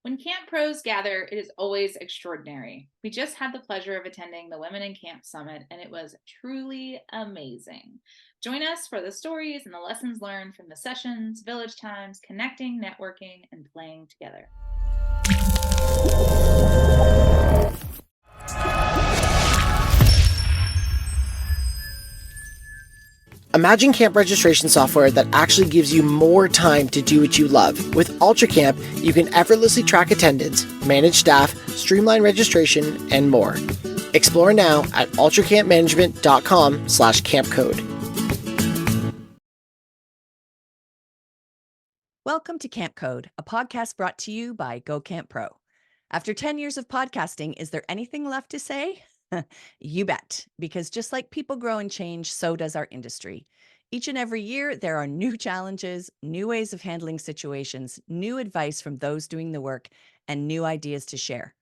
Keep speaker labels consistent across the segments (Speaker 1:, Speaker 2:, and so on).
Speaker 1: When camp pros gather, it is always extraordinary. We just had the pleasure of attending the Women in Camp Summit, and it was truly amazing. Join us for the stories and the lessons learned from the sessions, village times, connecting, networking, and playing together.
Speaker 2: Imagine camp registration software that actually gives you more time to do what you love. With UltraCamp, you can effortlessly track attendance, manage staff, streamline registration, and more. Explore now at ultracampmanagement.com/campcode.
Speaker 3: Welcome to Camp Code, a podcast brought to you by Go Camp Pro. After 10 years of podcasting, is there anything left to say? You bet, because just like people grow and change, so does our industry. Each and every year, there are new challenges, new ways of handling situations, new advice from those doing the work, and new ideas to share.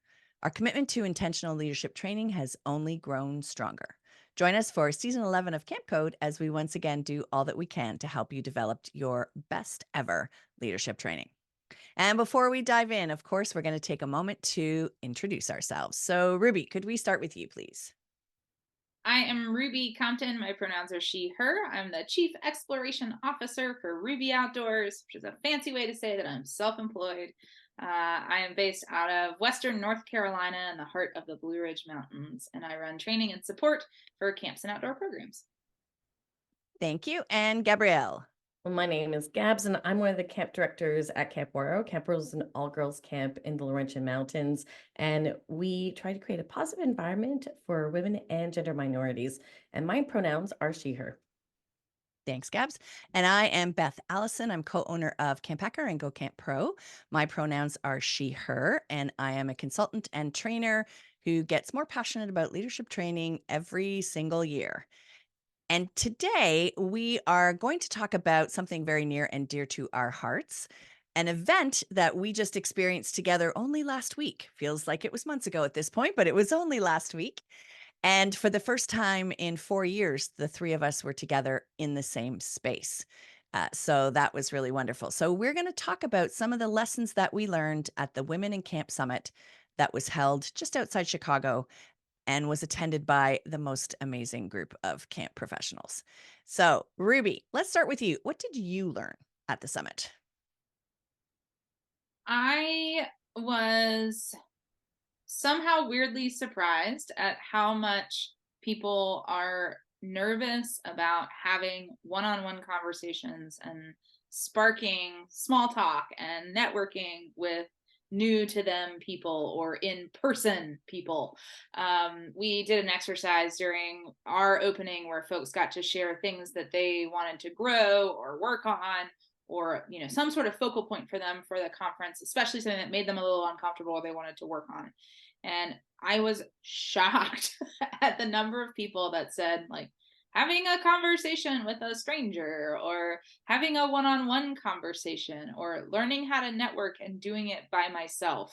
Speaker 3: Our commitment to intentional leadership training has only grown stronger. Join us for season 11 of Camp Code as we once again do all that we can to help you develop your best ever leadership training. And before we dive in, of course, we're going to take a moment to introduce ourselves. So, Ruby, could we start with you, please?
Speaker 1: I am Ruby Compton. My pronouns are she, her. I'm the Chief Exploration Officer for Ruby Outdoors, which is a fancy way to say that I'm self-employed. I am based out of Western North Carolina in the heart of the Blue Ridge Mountains, and I run training and support for camps and outdoor programs.
Speaker 3: Thank you. And Gabrielle.
Speaker 4: Well, my name is Gabs, and I'm one of the camp directors at Camp Waro. Camp Waro is an all-girls camp in the Laurentian Mountains, and we try to create a positive environment for women and gender minorities. And my pronouns are she, her.
Speaker 3: Thanks, Gabs. And I am Beth Allison. I'm co-owner of Camp Hacker and Go Camp Pro. My pronouns are she, her, and I am a consultant and trainer who gets more passionate about leadership training every single year. And today we are going to talk about something very near and dear to our hearts, an event that we just experienced together only last week. Feels like it was months ago at this point, but it was only last week. And for the first time in 4 years, the three of us were together in the same space. So that was really wonderful. So we're going to talk about some of the lessons that we learned at the Women in Camp Summit that was held just outside Chicago and was attended by the most amazing group of camp professionals. So, Ruby, let's start with you. What did you learn at the summit?
Speaker 1: I was somehow weirdly surprised at how much people are nervous about having one-on-one conversations and sparking small talk and networking with new to them people or in-person people. We did an exercise during our opening where folks got to share things that they wanted to grow or work on, or some sort of focal point for them for the conference, especially something that made them a little uncomfortable or they wanted to work on. And I was shocked at the number of people that said, like, having a conversation with a stranger or having a one-on-one conversation or learning how to network and doing it by myself.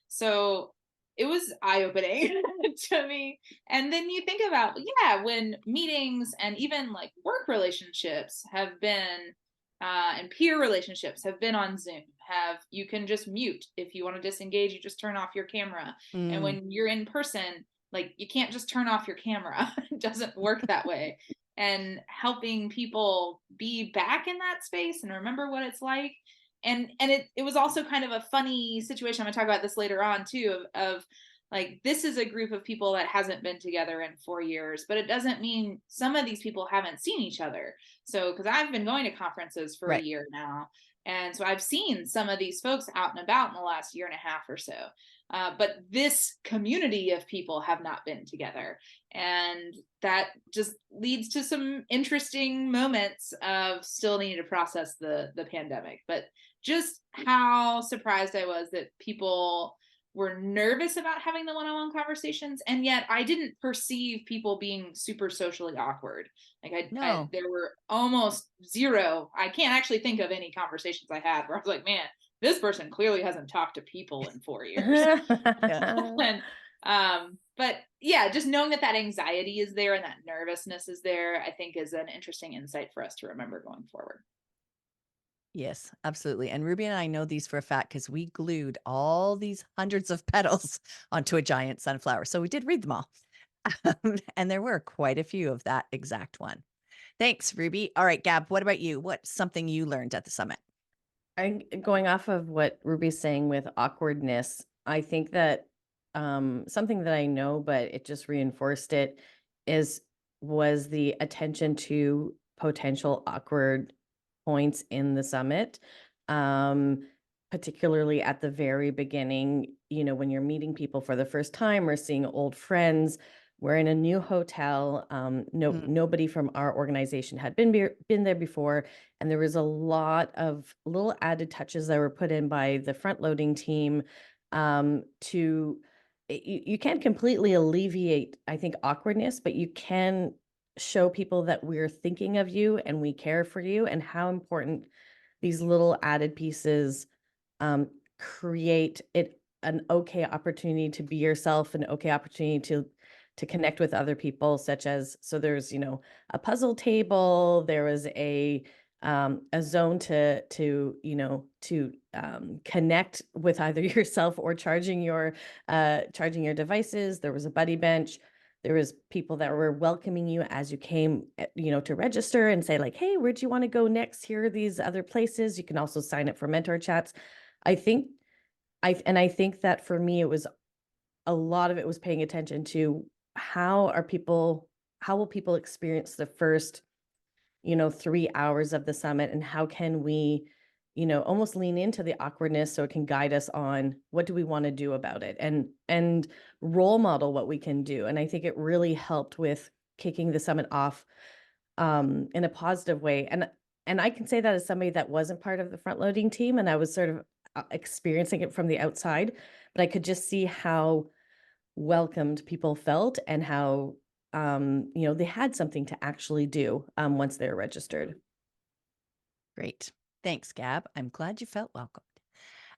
Speaker 1: So it was eye-opening to me. And then you think about, when meetings and even like work relationships have been and peer relationships have been on Zoom. You can just mute if you want to disengage, you just turn off your camera. And when you're in person, like, you can't just turn off your camera. It doesn't work that way. And helping people be back in that space and remember what it's like. And it was also kind of a funny situation. I'm gonna talk about this later on too, of like, this is a group of people that hasn't been together in 4 years, but it doesn't mean some of these people haven't seen each other. So, because I've been going to conferences for a year now, and so I've seen some of these folks out and about in the last year and a half or so. But this community of people have not been together. And that just leads to some interesting moments of still needing to process the pandemic. But just how surprised I was that people were nervous about having the one-on-one conversations, and yet I didn't perceive people being super socially awkward. Like, there were almost zero. I can't actually think of any conversations I had where I was like, man, this person clearly hasn't talked to people in 4 years. But yeah, just knowing that anxiety is there and that nervousness is there, I think is an interesting insight for us to remember going forward.
Speaker 3: Yes, absolutely. And Ruby and I know these for a fact because we glued all these hundreds of petals onto a giant sunflower. So we did read them all. And there were quite a few of that exact one. Thanks, Ruby. All right, Gab, what about you? What's something you learned at the summit?
Speaker 4: Going off of what Ruby's saying with awkwardness, I think that something that I know, but it just reinforced it, is was the attention to potential awkward points in the summit. Um, Particularly at the very beginning, when you're meeting people for the first time or seeing old friends. We're in a new hotel.
Speaker 3: Mm,
Speaker 4: Nobody from our organization had been there before, and there was a lot of little added touches that were put in by the front loading team to you can't completely alleviate, I think, awkwardness, but you can show people that we're thinking of you and we care for you, and how important these little added pieces um, create it an okay opportunity to be yourself, an okay opportunity to connect with other people, such as, so there's, a puzzle table, there was a zone to connect with either yourself or charging your devices. There was a buddy bench. There was people that were welcoming you as you came, to register and say like, hey, where do you want to go next? Here are these other places. You can also sign up for mentor chats. I think I think that for me, it was a lot of it was paying attention to how will people experience the first 3 hours of the summit, and how can we almost lean into the awkwardness so it can guide us on what do we want to do about it, and role model what we can do. And I think it really helped with kicking the summit off in a positive way. And I can say that as somebody that wasn't part of the front loading team, and I was sort of experiencing it from the outside, but I could just see how welcomed people felt, and how they had something to actually do once they're registered.
Speaker 3: great. Thanks, Gab. I'm glad you felt welcomed.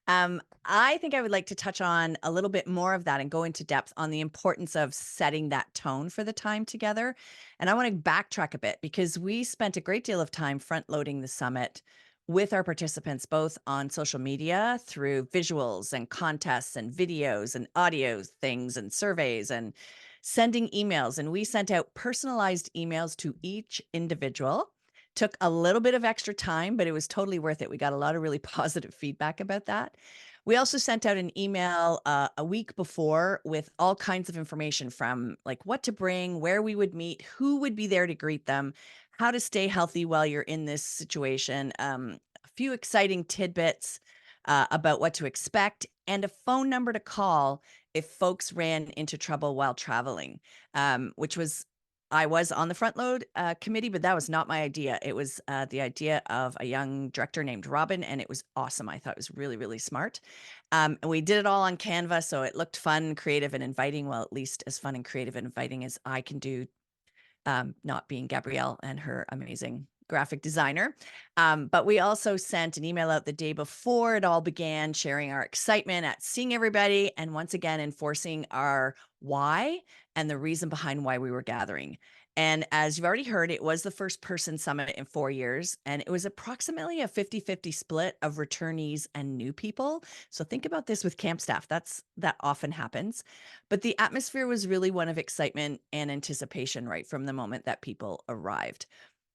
Speaker 3: I think I would like to touch on a little bit more of that and go into depth on the importance of setting that tone for the time together. And I want to backtrack a bit because we spent a great deal of time front loading the summit with our participants, both on social media through visuals and contests and videos and audio things and surveys and sending emails. And we sent out personalized emails to each individual. Took a little bit of extra time, but it was totally worth it. We got a lot of really positive feedback about that. We also sent out an email a week before with all kinds of information, from like what to bring, where we would meet, who would be there to greet them, how to stay healthy while you're in this situation, a few exciting tidbits about what to expect, and a phone number to call if folks ran into trouble while traveling, which was I was on the front load committee, but that was not my idea. It was the idea of a young director named Robin, and it was awesome. I thought it was really, really smart. And we did it all on Canva, so it looked fun, creative, and inviting. Well, at least as fun and creative and inviting as I can do, not being Gabrielle and her amazing graphic designer. But we also sent an email out the day before it all began, sharing our excitement at seeing everybody, and once again, enforcing our why and the reason behind why we were gathering. And as you've already heard, it was the first person summit in 4 years, and it was approximately a 50-50 split of returnees and new people. So think about this with camp staff. That often happens. But the atmosphere was really one of excitement and anticipation right from the moment that people arrived.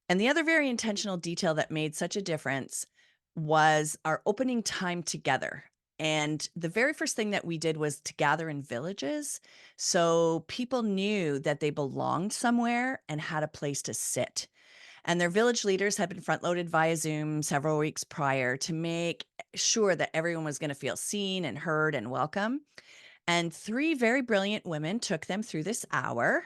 Speaker 3: And the other very intentional detail that made such a difference was our opening time together. And the very first thing that we did was to gather in villages. So people knew that they belonged somewhere and had a place to sit. And their village leaders had been front loaded via Zoom several weeks prior to make sure that everyone was going to feel seen and heard and welcome. And 3 very brilliant women took them through this hour.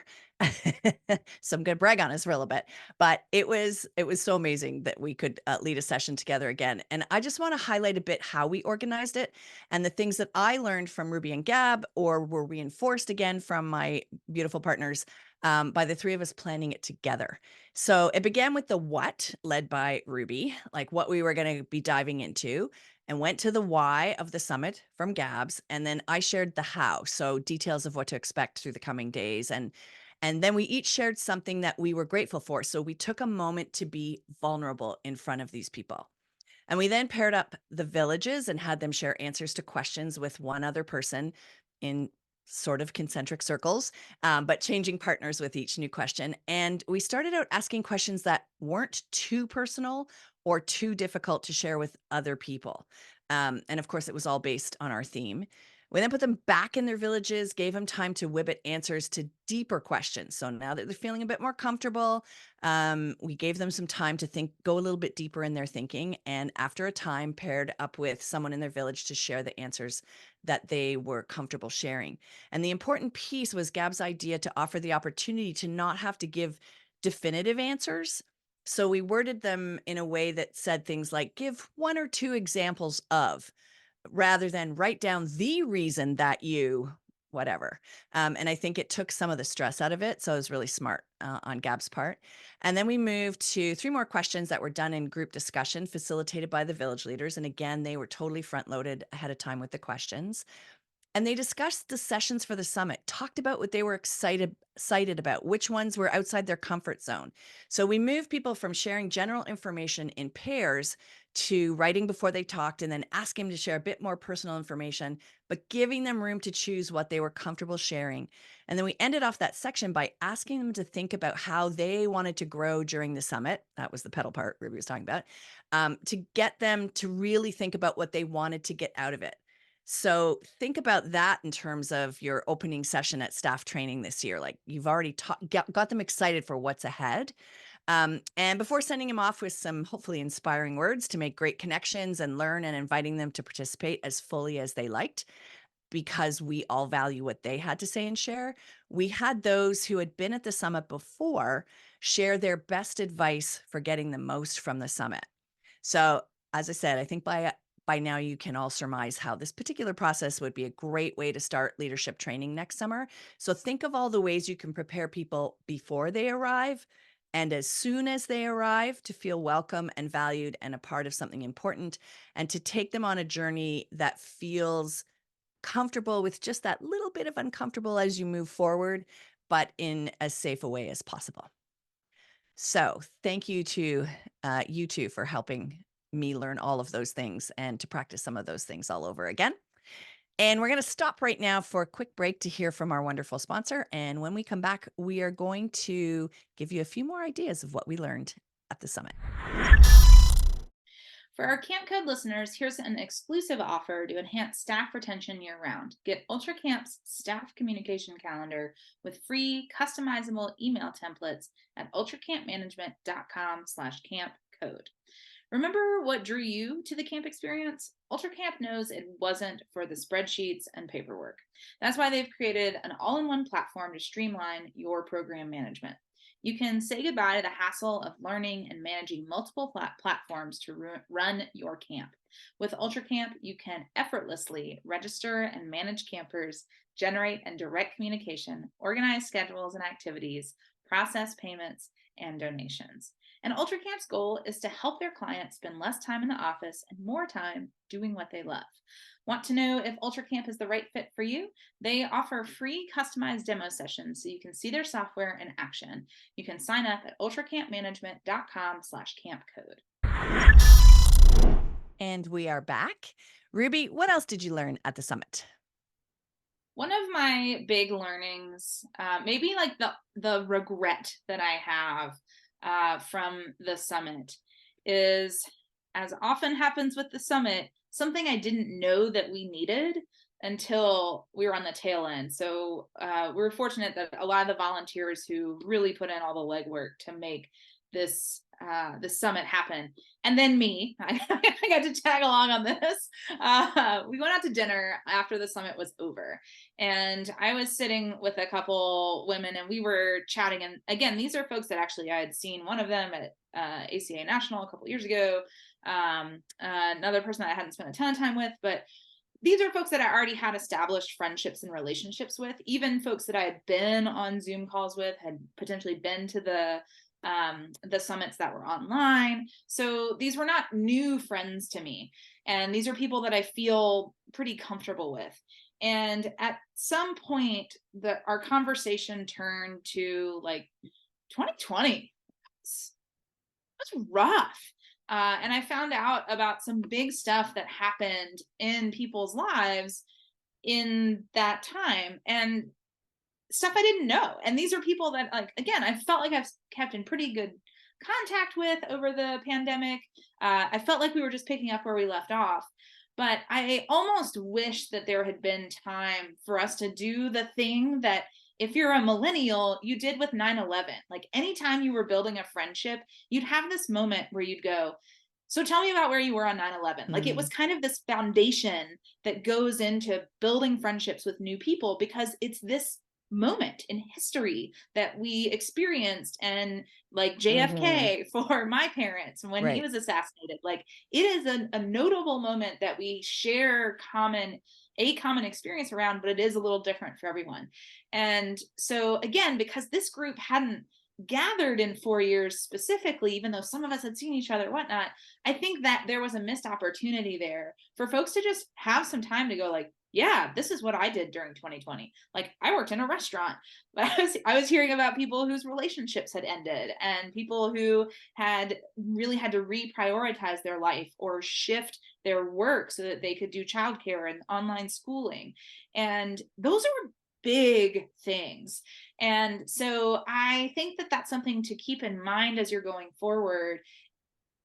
Speaker 3: So I'm gonna brag on us for a little bit, but it was so amazing that we could, lead a session together again. And I just wanna highlight a bit how we organized it and the things that I learned from Ruby and Gab, or were reinforced again from my beautiful partners, by the 3 of us planning it together. So it began with the what, led by Ruby, like what we were gonna be diving into, and went to the why of the summit from Gabs, and then I shared the how, so details of what to expect through the coming days, and then we each shared something that we were grateful for. So we took a moment to be vulnerable in front of these people. And we then paired up the villages and had them share answers to questions with one other person in sort of concentric circles, but changing partners with each new question. And we started out asking questions that weren't too personal or too difficult to share with other people. And of course, it was all based on our theme. We then put them back in their villages, gave them time to whibbit answers to deeper questions. So now that they're feeling a bit more comfortable, we gave them some time to think, go a little bit deeper in their thinking. And after a time, paired up with someone in their village to share the answers that they were comfortable sharing. And the important piece was Gab's idea to offer the opportunity to not have to give definitive answers. So we worded them in a way that said things like, give one or two examples of, rather than write down the reason that you whatever. And I think it took some of the stress out of it. So it was really smart on Gab's part. And then we moved to 3 more questions that were done in group discussion facilitated by the village leaders. And again, they were totally front loaded ahead of time with the questions. And they discussed the sessions for the summit, talked about what they were excited about, which ones were outside their comfort zone. So we moved people from sharing general information in pairs to writing before they talked and then asking them to share a bit more personal information, but giving them room to choose what they were comfortable sharing. And then we ended off that section by asking them to think about how they wanted to grow during the summit. That was the pedal part Ruby was talking about, to get them to really think about what they wanted to get out of it. So think about that in terms of your opening session at staff training this year. Like you've already got them excited for what's ahead. And before sending them off with some hopefully inspiring words to make great connections and learn and inviting them to participate as fully as they liked, because we all value what they had to say and share, we had those who had been at the summit before share their best advice for getting the most from the summit. So, as I said, I think by now you can all surmise how this particular process would be a great way to start leadership training next summer. So think of all the ways you can prepare people before they arrive and as soon as they arrive to feel welcome and valued and a part of something important, and to take them on a journey that feels comfortable with just that little bit of uncomfortable as you move forward, but in as safe a way as possible. So thank you to you two for helping me learn all of those things and to practice some of those things all over again. And we're going to stop right now for a quick break to hear from our wonderful sponsor. And when we come back, we are going to give you a few more ideas of what we learned at the summit.
Speaker 1: For our Camp Code listeners, here's an exclusive offer to enhance staff retention year-round. Get Ultra Camp's staff communication calendar with free customizable email templates at ultracampmanagement.com/campcode. Remember what drew you to the camp experience? Ultra Camp knows it wasn't for the spreadsheets and paperwork. That's why they've created an all-in-one platform to streamline your program management. You can say goodbye to the hassle of learning and managing multiple platforms to run your camp. With Ultra Camp, you can effortlessly register and manage campers, generate and direct communication, organize schedules and activities, process payments, and donations. And Ultra Camp's goal is to help their clients spend less time in the office and more time doing what they love. Want to know if Ultra Camp is the right fit for you? They offer free customized demo sessions so you can see their software in action. You can sign up at ultracampmanagement.com/campcode.
Speaker 3: And we are back. Ruby, what else did you learn at the summit?
Speaker 1: One of my big learnings, maybe like the regret that I have from the summit, is, as often happens with the summit, something I didn't know that we needed until we were on the tail end. So we were fortunate that a lot of the volunteers who really put in all the legwork to make this summit happen, and then me, I got to tag along on this. We went out to dinner after the summit was over, and I was sitting with a couple women and we were chatting. And again, these are folks that actually I had seen, one of them at ACA National a couple years ago, another person that I hadn't spent a ton of time with, but these are folks that I already had established friendships and relationships with, even folks that I had been on Zoom calls with, had potentially been to the summits that were online. So these were not new friends to me. And these are people that I feel pretty comfortable with. And at some point, our conversation turned to like 2020. That's rough. And I found out about some big stuff that happened in people's lives in that time, and stuff I didn't know. And these are people that, like, again, I felt like I've kept in pretty good contact with over the pandemic. I felt like we were just picking up where we left off. But I almost wish that there had been time for us to do the thing that, if you're a millennial, you did with 9/11. Like, anytime you were building a friendship, you'd have this moment where you'd go, so tell me about where you were on 9/11. Like, it was
Speaker 3: Mm,
Speaker 1: kind of this foundation that goes into building friendships with new people, because it's this moment in history that we experienced. And like
Speaker 4: Mm-hmm.
Speaker 1: JFK for my parents when he
Speaker 3: right.
Speaker 1: was assassinated, like, it is a notable moment that we share a common experience around, but it is a little different for everyone. And so, again, because this group hadn't gathered in 4 years specifically, even though some of us had seen each other, whatnot, I think that there was a missed opportunity there for folks to just have some time to go, like, yeah, this is what I did during 2020. Like, I worked in a restaurant, but I was hearing about people whose relationships had ended, and people who had really had to reprioritize their life or shift their work so that they could do childcare and online schooling. And those are big things. And so I think that that's something to keep in mind as you're going forward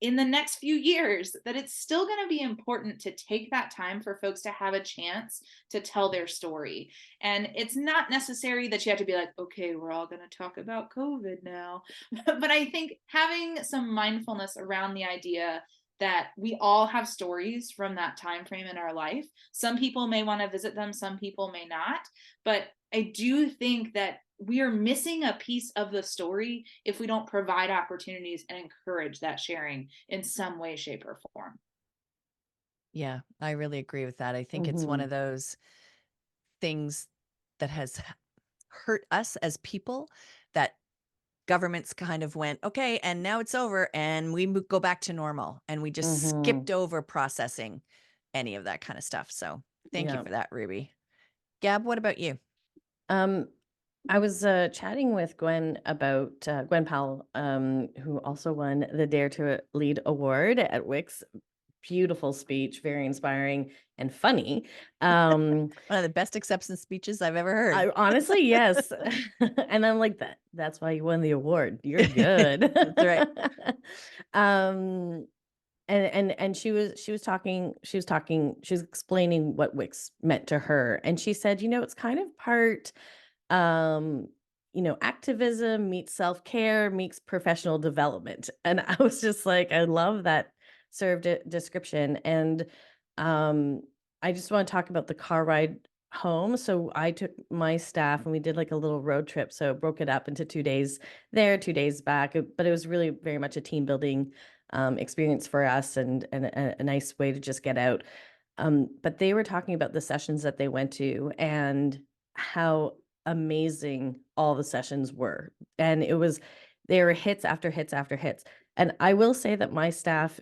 Speaker 1: in the next few years, that it's still going to be important to take that time for folks to have a chance to tell their story. And it's not necessary that you have to be like, okay, we're all going to talk about COVID now. But I think having some mindfulness around the idea that we all have stories from that time frame in our life. Some people may want to visit them, some people may not. But I do think that we are missing a piece of the story if we don't provide opportunities and encourage that sharing in some way, shape, or form.
Speaker 3: Yeah, I really agree with that. I think it's one
Speaker 4: Mm-hmm.
Speaker 3: of those things that has hurt us as people, that governments kind of went, okay, and now it's over, and we go back to normal, and we just
Speaker 4: Mm-hmm.
Speaker 3: skipped over processing any of that kind of stuff. So thank you
Speaker 4: Yeah.
Speaker 3: for that, Ruby. Gab, what about you?
Speaker 4: Um, I was chatting with Gwen about Gwen Powell, who also won the Dare to Lead award at Wix. Beautiful speech, very inspiring and funny. Um,
Speaker 3: One of the best acceptance speeches I've ever heard.
Speaker 4: I honestly, yes. And I'm like, that's why you won the award. You're good.
Speaker 3: That's right.
Speaker 4: um and she was explaining what Wix meant to her. And she said, it's kind of part um activism meets self-care meets professional development. And I was just like, I love that description. And um I just want to talk about the car ride home. So I took my staff and we did like a little road trip, so broke it up into 2 days there, 2 days back. But it was really very much a team building experience for us, and a nice way to just get out. But they were talking about the sessions that they went to and how amazing all the sessions were. And there were hits after hits after hits. And I will say that my staff,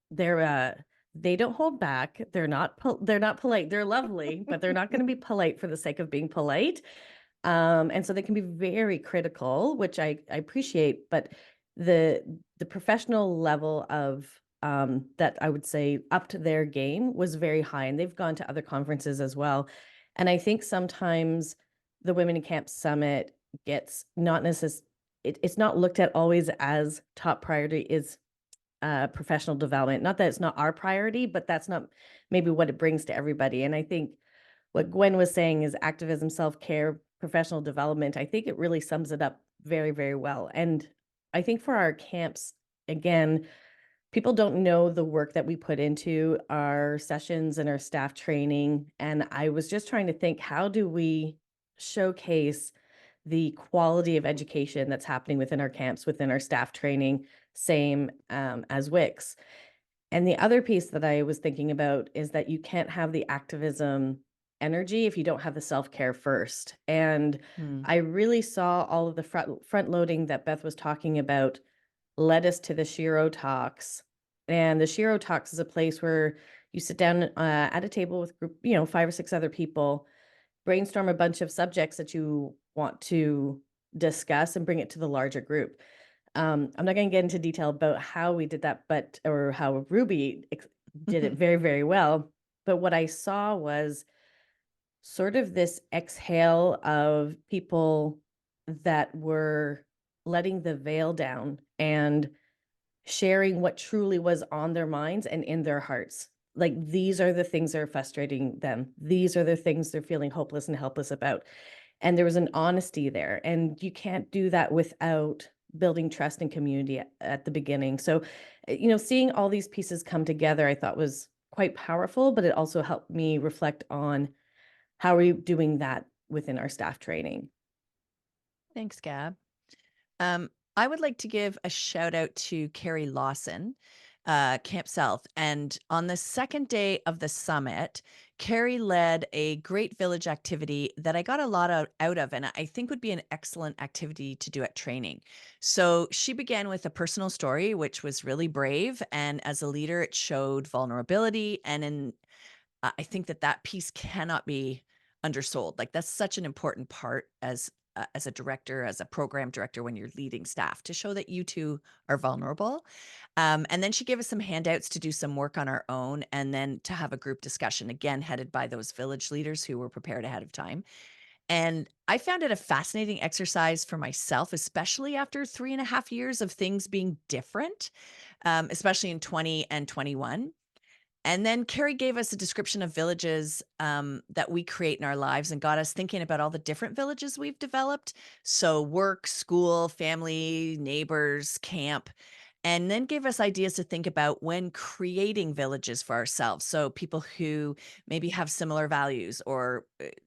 Speaker 4: they don't hold back. They're not polite. They're lovely, but they're not going to be polite for the sake of being polite. And so they can be very critical, which I appreciate. But the professional level of that, I would say, up to their game was very high, and they've gone to other conferences as well. And I think sometimes the Women in Camp Summit gets not necessarily, it's not looked at always as top priority is professional development. Not that it's not our priority, but that's not maybe what it brings to everybody. And I think what Gwen was saying is activism, self-care, professional development. I think it really sums it up very, very well. And I think for our camps, again, people don't know the work that we put into our sessions and our staff training. And I was just trying to think, how do we showcase the quality of education that's happening within our camps, within our staff training, same as Wix. And the other piece that I was thinking about is that you can't have the activism energy if you don't have the self-care first. And
Speaker 3: Hmm.
Speaker 4: I really saw all of the front loading that Beth was talking about led us to the Shiro Talks. And the Shiro Talks is a place where you sit down at a table with group, 5 or 6 other people, brainstorm a bunch of subjects that you want to discuss and bring it to the larger group. I'm not going to get into detail about how we did that, but or how Ruby did it very, very well. But what I saw was sort of this exhale of people that were letting the veil down and sharing what truly was on their minds and in their hearts. Like, these are the things that are frustrating them. These are the things they're feeling hopeless and helpless about. And there was an honesty there. And you can't do that without building trust and community at the beginning. So, seeing all these pieces come together, I thought was quite powerful, but it also helped me reflect on how are we doing that within our staff training.
Speaker 3: Thanks, Gab. I would like to give a shout out to Carrie Lawson, Camp South. And on the second day of the summit, Carrie led a great village activity that I got a lot out of, and I think would be an excellent activity to do at training. So she began with a personal story, which was really brave. And as a leader, it showed vulnerability. And I think that piece cannot be undersold. Like, that's such an important part as a director, as a program director, when you're leading staff, to show that you too are vulnerable. And then she gave us some handouts to do some work on our own, and then to have a group discussion, again, headed by those village leaders who were prepared ahead of time. And I found it a fascinating exercise for myself, especially after 3.5 years of things being different, especially in 20 and 21. And then Carrie gave us a description of villages that we create in our lives, and got us thinking about all the different villages we've developed. So work, school, family, neighbors, camp, and then gave us ideas to think about when creating villages for ourselves. So people who maybe have similar values, or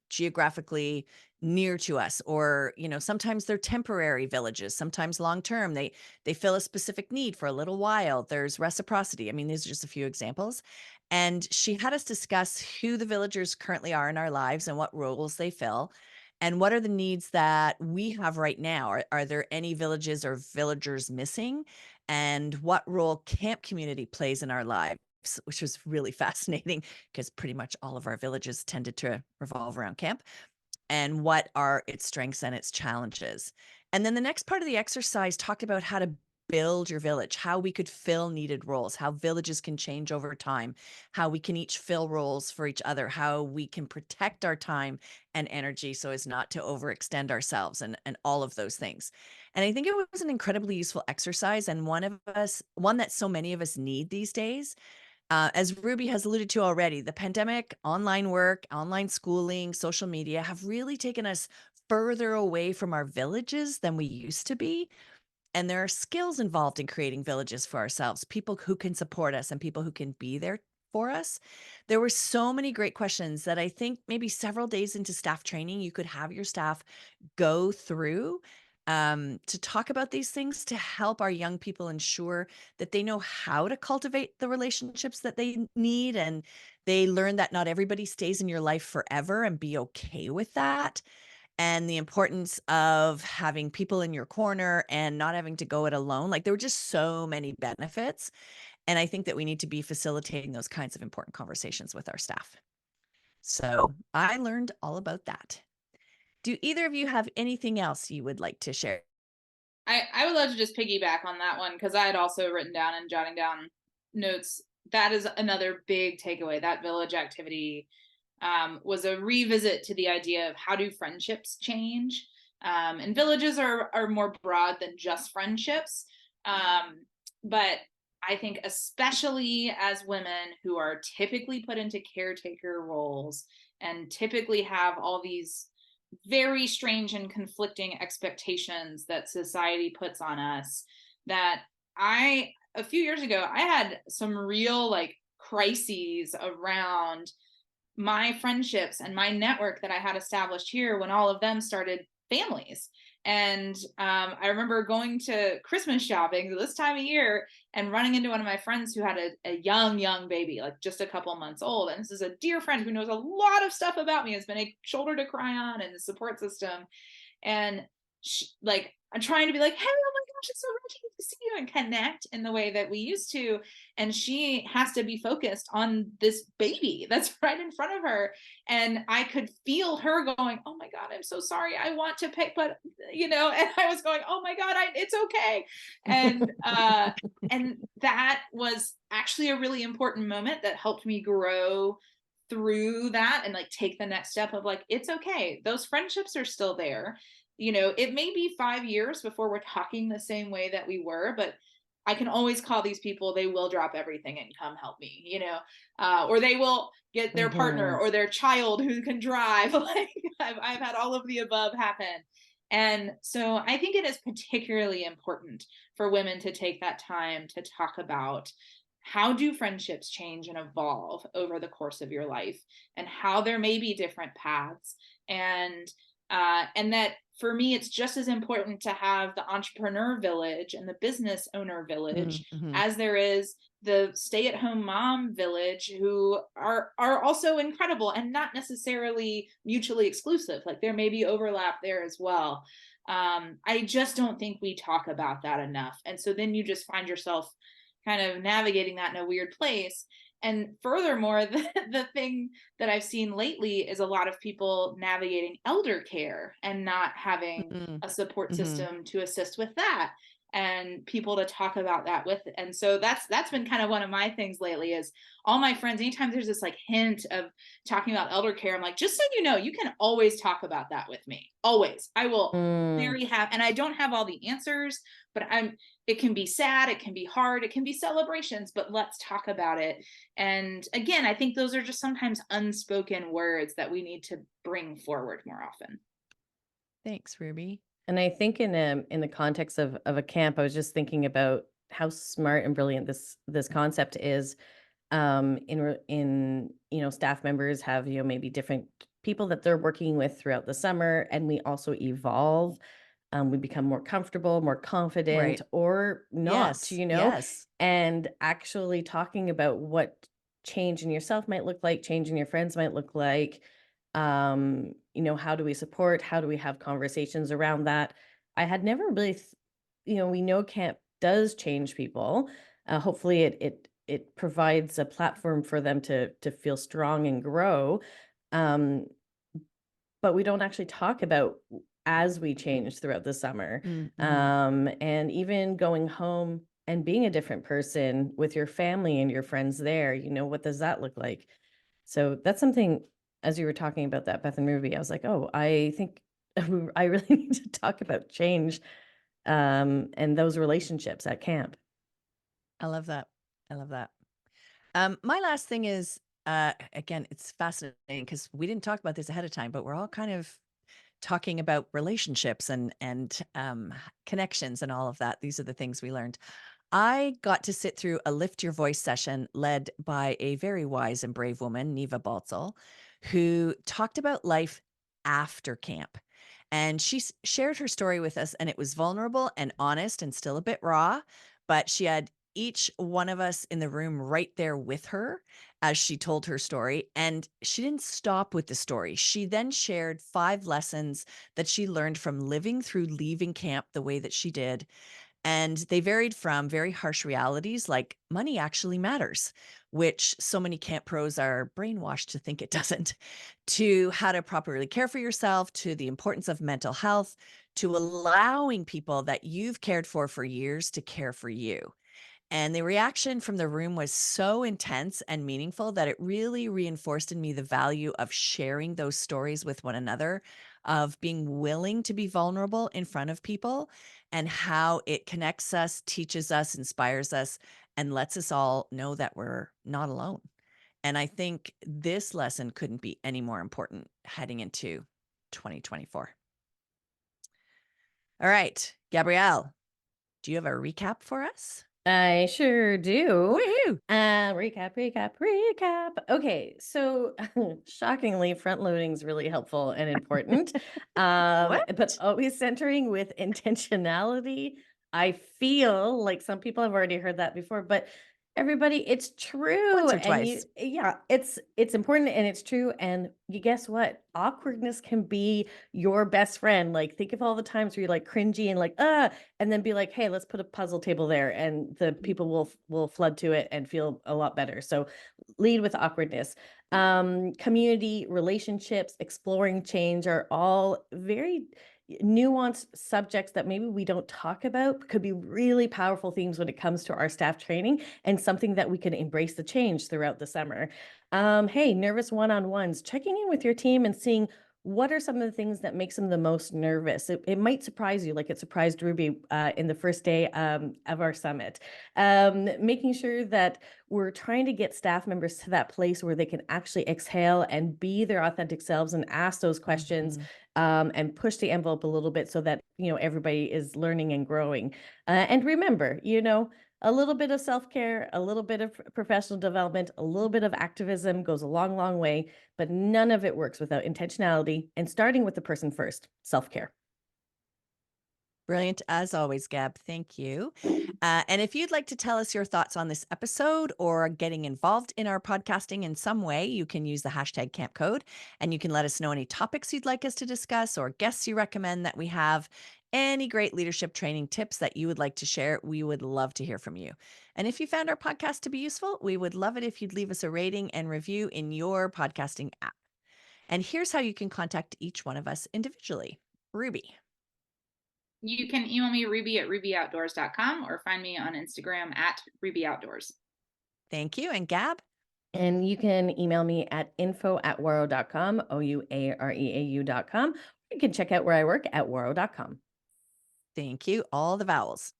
Speaker 3: geographically near to us, or sometimes they're temporary villages, sometimes long term. They fill a specific need for a little while. There's reciprocity. I mean, these are just a few examples. And she had us discuss who the villagers currently are in our lives and what roles they fill, and what are the needs that we have right now. Are there any villages or villagers missing? And what role camp community plays in our lives, which was really fascinating, because pretty much all of our villages tended to revolve around camp. And what are its strengths and its challenges. And then the next part of the exercise talked about how to build your village, how we could fill needed roles, how villages can change over time, how we can each fill roles for each other, how we can protect our time and energy so as not to overextend ourselves, and all of those things. And I think it was an incredibly useful exercise, and one that so many of us need these days. As Ruby has alluded to already, the pandemic, online work, online schooling, social media have really taken us further away from our villages than we used to be. And there are skills involved in creating villages for ourselves, people who can support us and people who can be there for us. There were so many great questions that I think maybe several days into staff training, you could have your staff go through, to talk about these things, to help our young people ensure that they know how to cultivate the relationships that they need. And they learn that not everybody stays in your life forever, and be okay with that. And the importance of having people in your corner and not having to go it alone. Like, there were just so many benefits. And I think that we need to be facilitating those kinds of important conversations with our staff. So I learned all about that. Do either of you have anything else you would like to share?
Speaker 1: I would love to just piggyback on that one, because I had also written down and jotting down notes. That is another big takeaway. That village activity was a revisit to the idea of how do friendships change. And villages are more broad than just friendships. But I think especially as women who are typically put into caretaker roles and typically have all these very strange and conflicting expectations that society puts on us, that a few years ago, I had some real crises around my friendships and my network that I had established here when all of them started families. And I remember going to Christmas shopping this time of year and running into one of my friends who had a young baby, like just a couple months old. And this is a dear friend who knows a lot of stuff about me, has been a shoulder to cry on and a support system. And I'm trying to be like, hey, oh my it's so lucky to see you, and connect in the way that we used to. And she has to be focused on this baby that's right in front of her. And I could feel her going, oh my God, I'm so sorry. I want to pick, but and I was going, oh my God, it's okay. And that was actually a really important moment that helped me grow through that and like take the next step of like, it's okay, those friendships are still there. It may be 5 years before we're talking the same way that we were, but I can always call these people. They will drop everything and come help me, or they will get their partner
Speaker 4: Mhm.
Speaker 1: or their child who can drive. Like I've had all of the above happen. And so I think it is particularly important for women to take that time to talk about how do friendships change and evolve over the course of your life, and how there may be different paths. And that for me, it's just as important to have the entrepreneur village and the business owner village
Speaker 3: Mm-hmm.
Speaker 1: as there is the stay-at-home mom village, who are also incredible and not necessarily mutually exclusive. Like there may be overlap there as well. I just don't think we talk about that enough. And so then you just find yourself kind of navigating that in a weird place. And furthermore, the thing that I've seen lately is a lot of people navigating elder care and not having a support
Speaker 3: Mm-hmm.
Speaker 1: system to assist with that, and people to talk about that with. And so that's been kind of one of my things lately, is all my friends, anytime there's this like hint of talking about elder care, I'm like, just so you know, you can always talk about that with me. Always. I will
Speaker 4: Mm.
Speaker 1: very have, and I don't have all the answers, but it can be sad, it can be hard, it can be celebrations, but let's talk about it. And again, I think those are just sometimes unspoken words that we need to bring forward more often.
Speaker 3: Thanks, Ruby.
Speaker 4: And I think in the context of a camp, I was just thinking about how smart and brilliant this concept is. In staff members have maybe different people that they're working with throughout the summer, and we also evolve. We become more comfortable, more confident,
Speaker 3: Right.
Speaker 4: or not.
Speaker 3: Yes. Yes.
Speaker 4: And actually talking about what change in yourself might look like, change in your friends might look like. How do we support? How do we have conversations around that? I had never really, we know camp does change people. Hopefully, it provides a platform for them to feel strong and grow. Um, but we don't actually talk about as we change throughout the summer.
Speaker 3: Mm-hmm.
Speaker 4: And even going home and being a different person with your family and your friends there, what does that look like? So that's something, as you were talking about that, Beth and Ruby, I was like, oh, I think I really need to talk about change and those relationships at camp.
Speaker 3: I love that. I love that. My last thing is, again, it's fascinating because we didn't talk about this ahead of time, but we're all kind of talking about relationships and connections and all of that. These are the things we learned. I got to sit through a Lift Your Voice session led by a very wise and brave woman, Neva Baltzel, who talked about life after camp. And she shared her story with us, and it was vulnerable and honest and still a bit raw, but she had each one of us in the room right there with her as she told her story. And she didn't stop with the story. She then shared 5 lessons that she learned from living through leaving camp the way that she did, and they varied from very harsh realities like money actually matters, which so many camp pros are brainwashed to think it doesn't, to how to properly care for yourself, to the importance of mental health, to allowing people that you've cared for years to care for you. And the reaction from the room was so intense and meaningful that it really reinforced in me the value of sharing those stories with one another, of being willing to be vulnerable in front of people, and how it connects us, teaches us, inspires us, and lets us all know that we're not alone. And I think this lesson couldn't be any more important heading into 2024. All right, Gabrielle, do you have a recap for us?
Speaker 4: I sure do.
Speaker 3: Woohoo!
Speaker 4: Recap. Okay, so shockingly, front loading is really helpful and important. But
Speaker 3: What?
Speaker 4: always centering with intentionality. I feel like some people have already heard that before, but Everybody, it's true.
Speaker 3: Once or
Speaker 4: And
Speaker 3: twice.
Speaker 4: yeah, it's important and it's true. And you guess what? Awkwardness can be your best friend. Like, think of all the times where you're like cringy and like, and then be like, hey, let's put a puzzle table there, and the people will flood to it and feel a lot better. So lead with awkwardness. Community, relationships, exploring change are all very nuanced subjects that maybe we don't talk about, could be really powerful themes when it comes to our staff training, and something that we can embrace the change throughout the summer. Hey, nervous one-on-ones, checking in with your team and seeing what are some of the things that makes them the most nervous. It might surprise you, like it surprised Ruby in the first day of our summit. Making sure that we're trying to get staff members to that place where they can actually exhale and be their authentic selves and ask those questions,
Speaker 3: Mhm.
Speaker 4: and push the envelope a little bit so that, everybody is learning and growing. And remember, a little bit of self-care, a little bit of professional development, a little bit of activism goes a long, long way, but none of it works without intentionality and starting with the person first, self-care.
Speaker 3: Brilliant as always, Gab. Thank you. And if you'd like to tell us your thoughts on this episode or getting involved in our podcasting in some way, you can use the hashtag Camp Code, and you can let us know any topics you'd like us to discuss or guests you recommend that we have. Any great leadership training tips that you would like to share, we would love to hear from you. And if you found our podcast to be useful, we would love it if you'd leave us a rating and review in your podcasting app. And here's how you can contact each one of us individually. Ruby.
Speaker 1: You can email me ruby@rubyoutdoors.com or find me on Instagram @rubyoutdoors.
Speaker 3: Thank you. And Gab?
Speaker 4: And you can email me at info@waro.com, ouareau.com. You can check out where I work at waro.com.
Speaker 3: Thank you. All the vowels.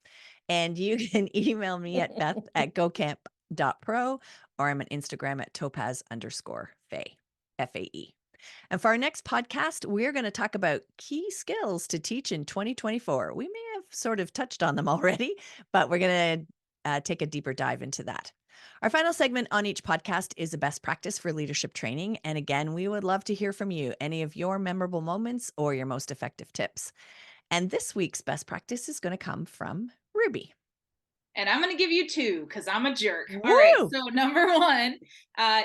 Speaker 3: And you can email me at beth@gocamp.pro, or I'm on Instagram at topaz_fae, Fae. And for our next podcast, we're going to talk about key skills to teach in 2024. We may have sort of touched on them already, but we're going to take a deeper dive into that. Our final segment on each podcast is a best practice for leadership training. And again, we would love to hear from you, any of your memorable moments or your most effective tips. And this week's best practice is going to come from Ruby.
Speaker 1: And I'm going to give you two because I'm a jerk.
Speaker 3: Woo!
Speaker 1: All right. So number one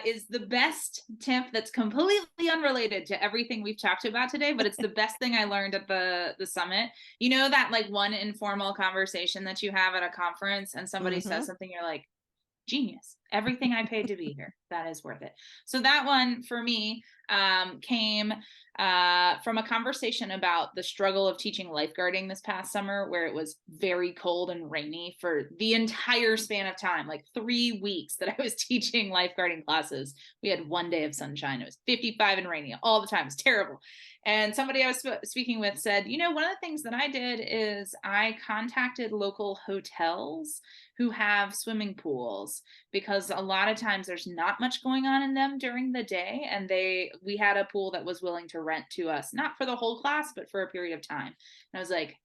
Speaker 1: is the best tip that's completely unrelated to everything we've talked about today, but it's the best thing I learned at the summit. You know, that like one informal conversation that you have at a conference and somebody says something, you're like, genius. Everything I paid to be here, that is worth it. So that one for me came from a conversation about the struggle of teaching lifeguarding this past summer, where it was very cold and rainy for the entire span of time, like 3 weeks that I was teaching lifeguarding classes. We had one day of sunshine. It was 55 and rainy all the time. It was terrible. And somebody I was speaking with said, one of the things that I did is I contacted local hotels who have swimming pools, because a lot of times there's not much going on in them during the day, and we had a pool that was willing to rent to us, not for the whole class, but for a period of time. And I was like,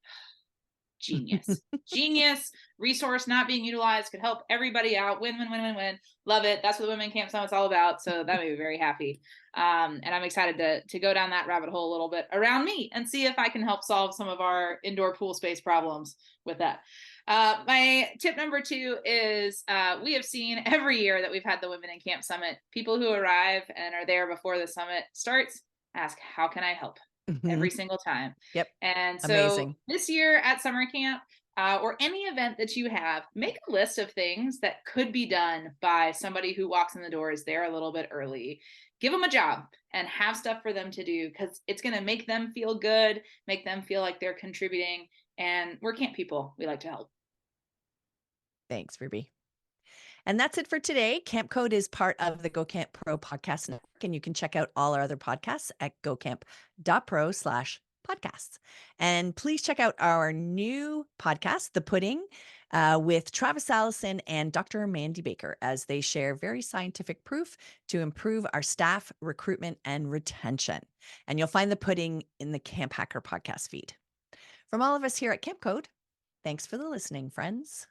Speaker 1: genius. Genius resource not being utilized, could help everybody out. Win, win, win, win, win. Love it. That's what the Women Camp Summit's all about. So that made me very happy. And I'm excited to go down that rabbit hole a little bit around me and see if I can help solve some of our indoor pool space problems with that. My tip number two is we have seen every year that we've had the Women in Camp Summit, people who arrive and are there before the summit starts ask, how can I help? Every single time.
Speaker 3: Yep.
Speaker 1: And so
Speaker 3: Amazing.
Speaker 1: this year at summer camp, or any event that you have, make a list of things that could be done by somebody who walks in the doors there a little bit early. Give them a job and have stuff for them to do, because it's going to make them feel good, make them feel like they're contributing. And we're camp people. We like to help.
Speaker 3: Thanks, Ruby. And that's it for today. Camp Code is part of the Go Camp Pro podcast network, and you can check out all our other podcasts at gocamp.pro/podcasts. And please check out our new podcast, The Pudding, with Travis Allison and Dr. Mandy Baker, as they share very scientific proof to improve our staff recruitment and retention. And you'll find The Pudding in the Camp Hacker podcast feed. From all of us here at Camp Code, thanks for the listening, friends.